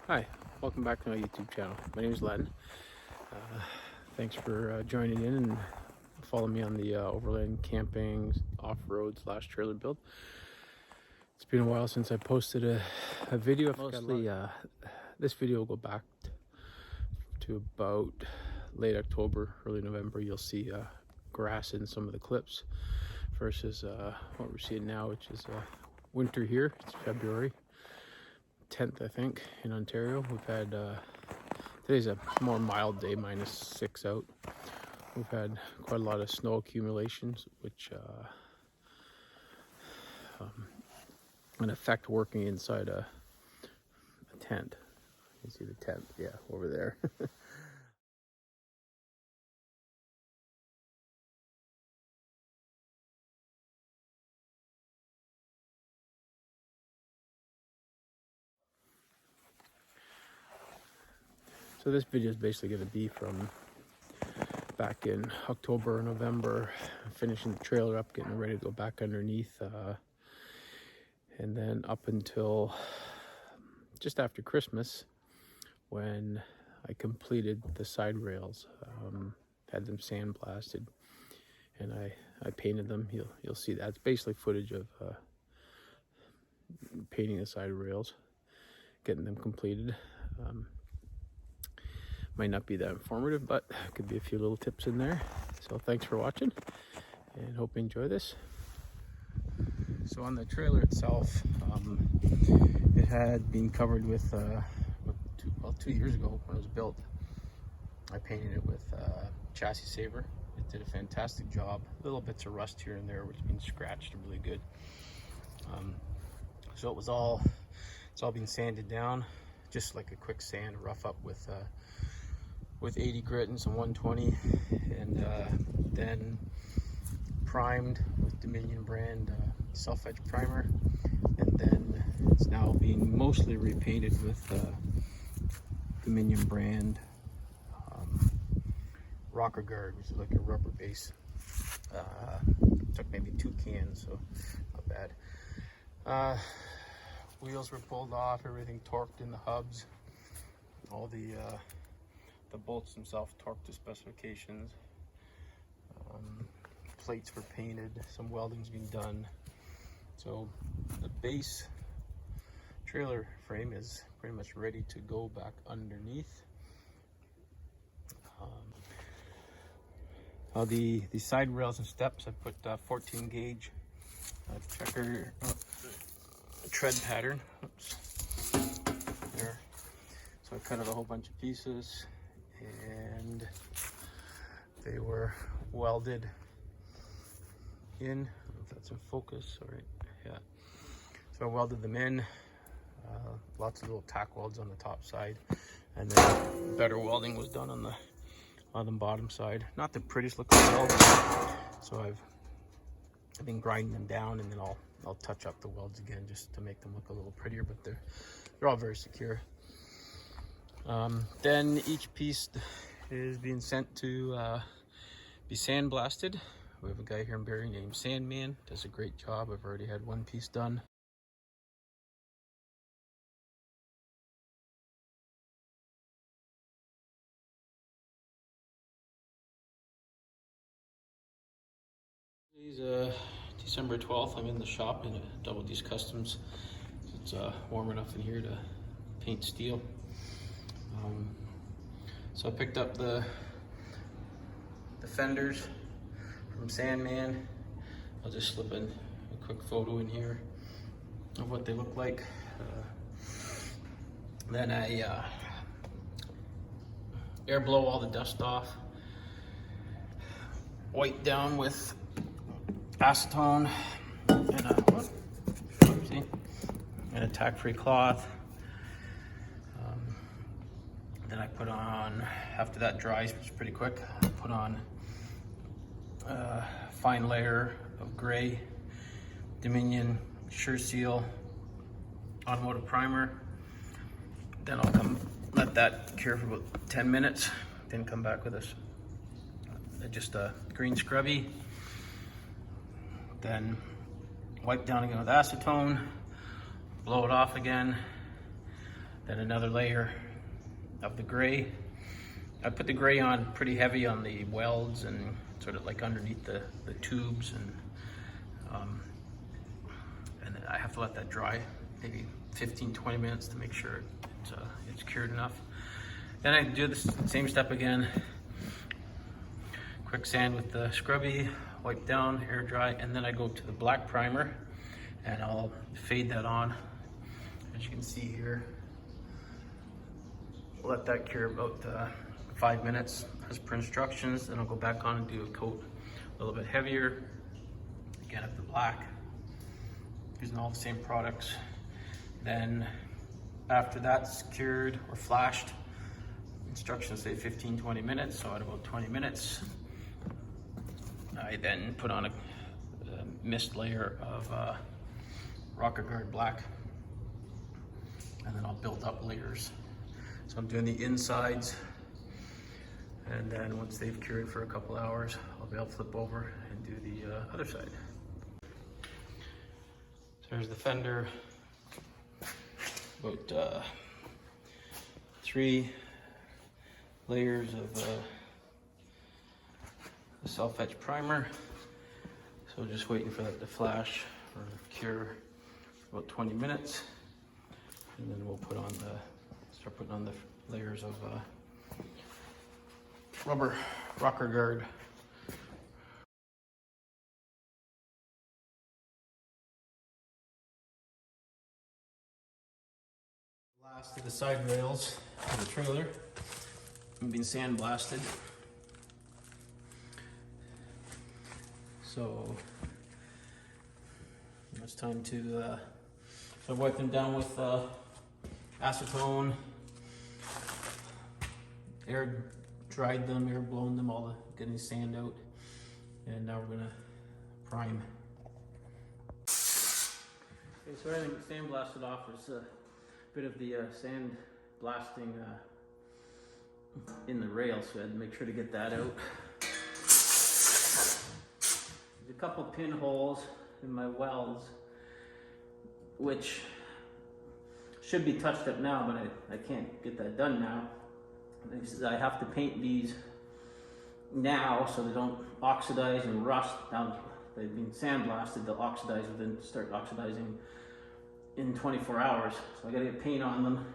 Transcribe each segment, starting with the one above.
Hi, welcome back to my YouTube channel. My name is Len. Thanks for joining in and following me on the overland camping off-road / trailer build. It's been a while since I posted a video. Mostly this video will go back to about late October, early November. You'll see grass in some of the clips versus what we're seeing now, which is winter here. It's February 10th, I think, in Ontario. We've had today's a more mild day, -6 out. We've had quite a lot of snow accumulations, which can affect working inside a tent. You see the tent, yeah, over there. So this video is basically going to be from back in October or November, finishing the trailer up, getting ready to go back underneath, and then up until just after Christmas, when I completed the side rails, had them sandblasted, and I painted them. You'll see that. It's basically footage of painting the side rails, getting them completed. Might not be that informative, but could be a few little tips in there. So thanks for watching, and hope you enjoy this. So on the trailer itself, it had been covered with 2 years ago when it was built. I painted it with chassis saver. It did a fantastic job. Little bits of rust here and there, which has been scratched really good. So it's all been sanded down, just like a quick sand, rough up with 80 grit and some 120, and then primed with Dominion brand self-edge primer, and then it's now being mostly repainted with Dominion brand rocker guard, which is like a rubber base. Took maybe 2 cans, so not bad. Wheels were pulled off, everything torqued in the hubs, all the bolts themselves torqued to specifications. Plates were painted, some welding's been done. So the base trailer frame is pretty much ready to go back underneath. The side rails and steps, I put 14 gauge checker tread pattern. Oops. There. So I cut out a whole bunch of pieces, and they were welded in. I don't know if that's in focus. All right, yeah. So I welded them in. Lots of little tack welds on the top side, and then better welding was done on the bottom side. Not the prettiest looking welds, so I've been grinding them down, and then I'll touch up the welds again just to make them look a little prettier. But they're all very secure. Then each piece is being sent to be sandblasted. We have a guy here in Barrie named Sandman, does a great job. I've already had one piece done. Today's December 12th. I'm in the shop in Double D's Customs. It's warm enough in here to paint steel. So I picked up the fenders from Sandman. I'll just slip in a quick photo in here of what they look like. Then I air blow all the dust off, wipe down with acetone and a tack-free cloth. Then I put on, after that dries, which is pretty quick, I put on a fine layer of gray Dominion Sure Seal automotive primer. Then I'll let that cure for about 10 minutes, then come back with just a green scrubby. Then wipe down again with acetone, blow it off again, Then another layer of the gray. I put the gray on pretty heavy on the welds and sort of like underneath the tubes, and then I have to let that dry, maybe 15-20 minutes to make sure it's cured enough. Then I do the same step again. Quick sand with the scrubby, wipe down, air dry, and then I go to the black primer and I'll fade that on. As you can see here, let that cure about 5 minutes as per instructions. Then I'll go back on and do a coat a little bit heavier, again of the black, using all the same products. Then after that's cured or flashed, instructions say 15-20 minutes, so at about 20 minutes, I then put on a mist layer of Rocker Guard black, and then I'll build up layers. So I'm doing the insides, and then once they've cured for a couple hours, I'll be able to flip over and do the other side. So there's the fender, about 3 layers of the self-etch primer. So just waiting for that to flash or cure for about 20 minutes, and then we'll start putting on the layers of rubber Rocker Guard. Last of the side rails of the trailer have been sandblasted. So it's time to so wipe them down with acetone, air dried them, air blown them, all getting the sand out, and now we're gonna prime. Okay, so everything sandblasted off. There's a bit of the sand blasting in the rail, so I had to make sure to get that out. There's a couple pinholes in my welds, which should be touched up now, but I can't get that done now. I have to paint these now so they don't oxidize and rust. Now they've been sandblasted, they'll oxidize and then start oxidizing in 24 hours. So I gotta get paint on them.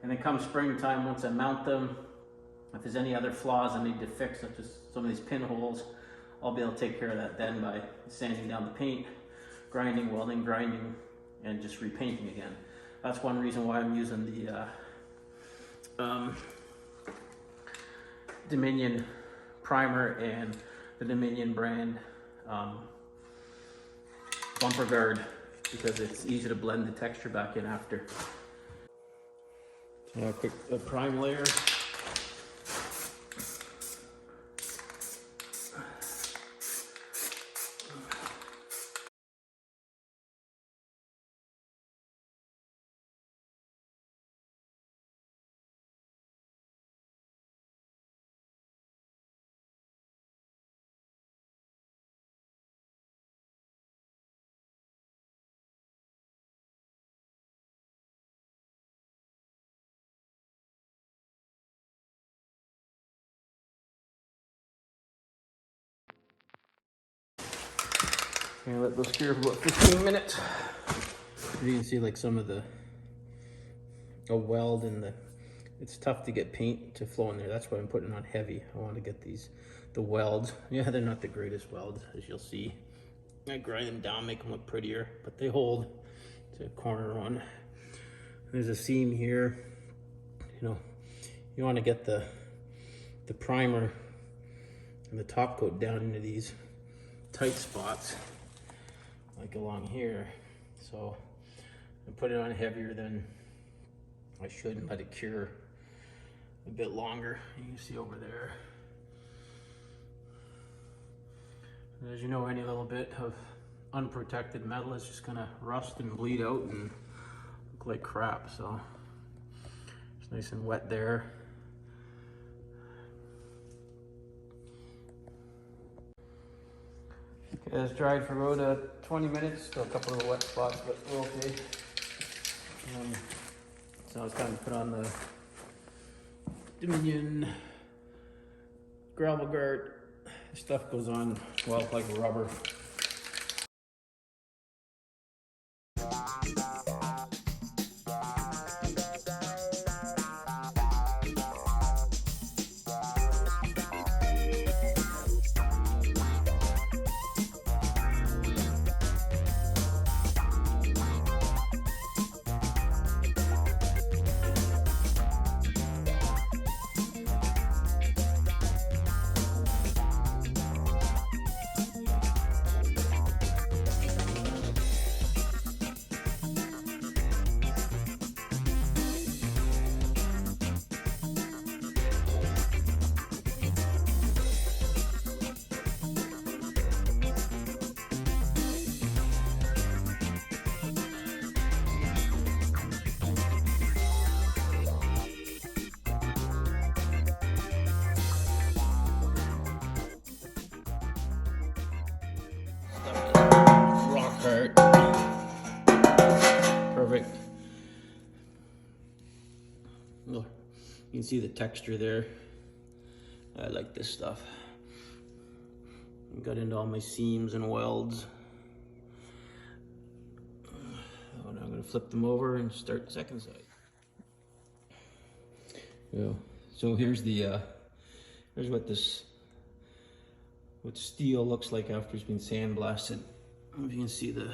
And then come springtime, once I mount them, if there's any other flaws I need to fix, such as some of these pinholes, I'll be able to take care of that then by sanding down the paint, grinding, welding, grinding, and just repainting again. That's one reason why I'm using the Dominion primer and the Dominion brand bumper guard, because it's easy to blend the texture back in after. A quick prime layer. And let those cure for about 15 minutes. You can see like some of the weld in it's tough to get paint to flow in there. That's why I'm putting it on heavy. I want to get the welds. Yeah, they're not the greatest welds, as you'll see. I grind them down, make them look prettier, but they hold. It's a corner one. There's a seam here. You know, you want to get the primer and the top coat down into these tight spots, like along here. So I put it on heavier than I should and let it cure a bit longer. You can see over there. And as you know, any little bit of unprotected metal is just gonna rust and bleed out and look like crap. So it's nice and wet there. Okay, it's dried for about 20 minutes. Still a couple of wet spots, but we're okay. Now it's time to put on the Dominion gravel guard. This stuff goes on well like rubber. Rock hard. Perfect. Look, you can see the texture there. I like this stuff. Got into all my seams and welds. Oh, now I'm going to flip them over and start the second side. Yeah. So here's the here's what steel looks like after it's been sandblasted. I don't know if you can see the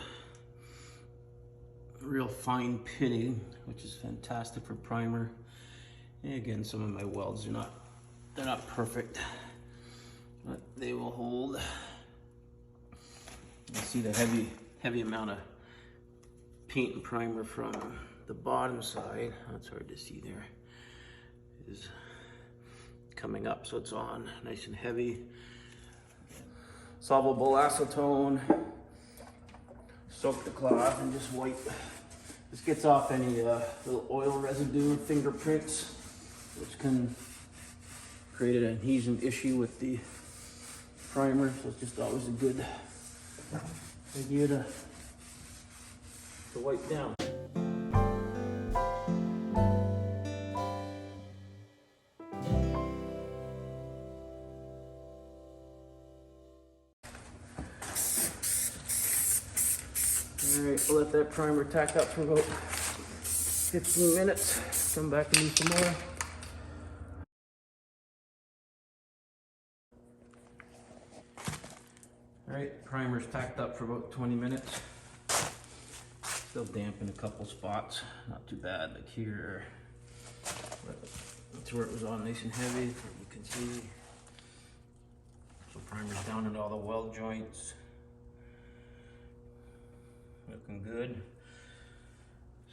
real fine pitting, which is fantastic for primer. And again, some of my welds are they're not perfect, but they will hold. You see the heavy amount of paint and primer from the bottom side. That's hard to see there. Is coming up, so it's on nice and heavy. Solvable acetone. Soak the cloth and just wipe. This gets off any little oil residue, fingerprints, which can create an adhesion issue with the primer. So it's just always a good idea to wipe down. Alright, we'll let that primer tack up for about 15 minutes. Come back and do some more. Alright, primer's tacked up for about 20 minutes. Still damp in a couple spots. Not too bad, like here. But that's where it was on nice and heavy, you can see. So primer's down into all the weld joints. Looking good.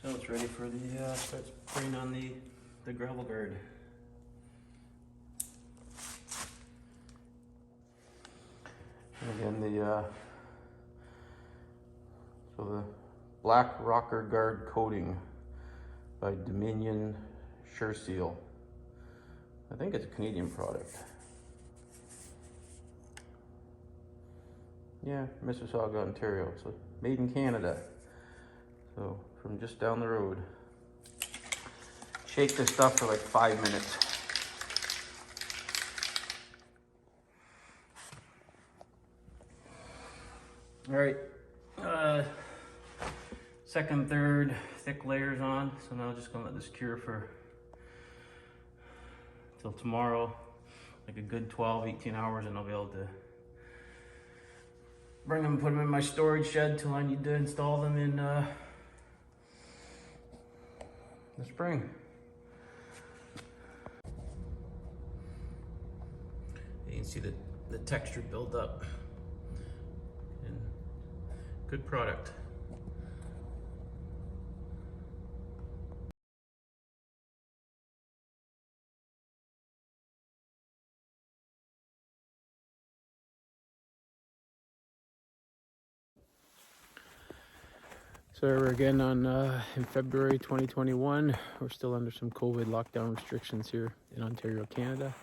So it's ready for the start spraying on the gravel guard. And again, so the black rocker guard coating by Dominion Sure Seal. I think it's a Canadian product. Yeah, Mississauga, Ontario. So made in Canada. So from just down the road. Shake this stuff for like 5 minutes. All right, second, third thick layers on. So now I'm just gonna let this cure for till tomorrow, like a good 12, 18 hours, and I'll be able to bring them, put them in my storage shed till I need to install them in the spring. You can see the texture build up. And good product. So we're again on in February 2021. We're still under some COVID lockdown restrictions here in Ontario, Canada.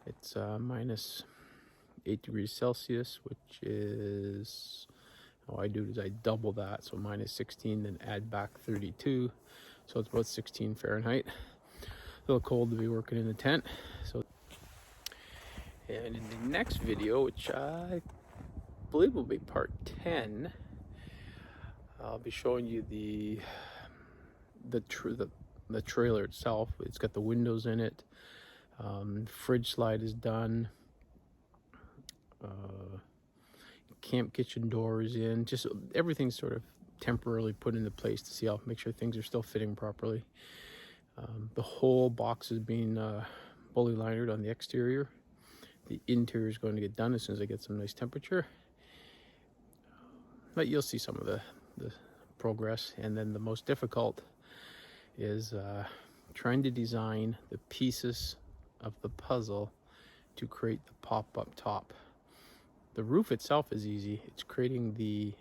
It's minus 8 degrees Celsius, which is, all I do is I double that, so minus 16, then add back 32. So it's about 16 Fahrenheit. A little cold to be working in the tent. So, and in the next video, which I believe will be part 10, I'll be showing you the trailer itself. It's got the windows in it. Fridge slide is done. Camp kitchen doors in. Just everything's sort of temporarily put into place to see how, make sure things are still fitting properly. The whole box is being bully linered on the exterior. The interior is going to get done as soon as I get some nice temperature. But you'll see some of the progress. And then the most difficult is trying to design the pieces of the puzzle to create the pop-up top. The roof itself is easy. It's creating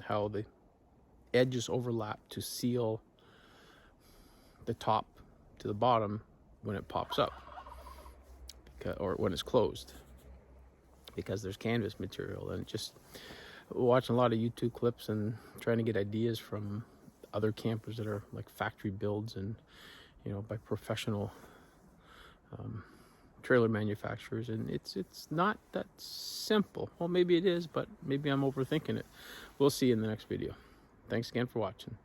how the edges overlap to seal the top to the bottom when it pops up, or when it's closed, because there's canvas material. And just watching a lot of YouTube clips and trying to get ideas from other campers that are like factory builds and, you know, by professional trailer manufacturers, and it's not that simple. Well, maybe it is, but maybe I'm overthinking it. We'll see you in the next video. Thanks again for watching.